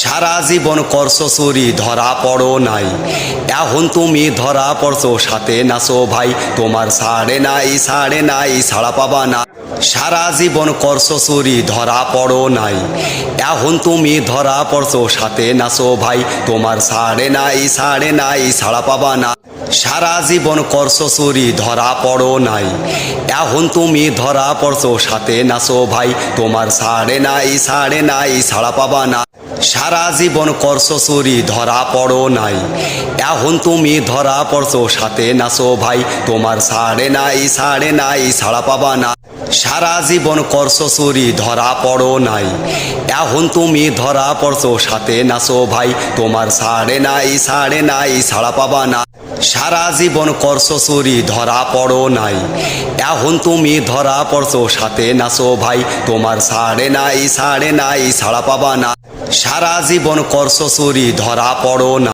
সারা জীবন করছো চুরি ধরা পড়ো নাই, এখন তুমি ধরা পড়ছো সাথে নাচো ভাই, তোমার ছাড়ে নাই ছাড়া পাবা না। সারা জীবন করছো চুরি ধরা পড়ো নাই, এখন তুমি ধরা পড়ছো সাথে নাচো ভাই, তোমার ছাড়ে নাই ছাড়া পাবা না। সারা জীবন করছো চুরি ধরা পড়ো নাই, এখন তুমি ধরা পড়ছো সাথে নাচো ভাই, তোমার ছাড়ে নাই ছাড়া পাবা না। সারা জীবন করছো চুরি ধরা পড়ো নাই, এখন তুমি ধরা পড়ছো সাথে নাচো ভাই, তোমার ছাড়ে নাই ছাড়া পাবা না। সারা জীবন করছো চুরি ধরা পড়ো নাই, এখন তুমি ধরা পড়ছো সাথে নাচো ভাই, তোমার ছাড়ে নাই ছাড়া পাবা না। সারা জীবন করছো চুরি ধরা পড়ো নাই, এখন তুমি ধরা পড়ছো সাথে নাচো ভাই, তোমার ছাড়ে নাই ছাড়া পাবা না। সারা জীবন করছো চুরি ধরা পড়ো না।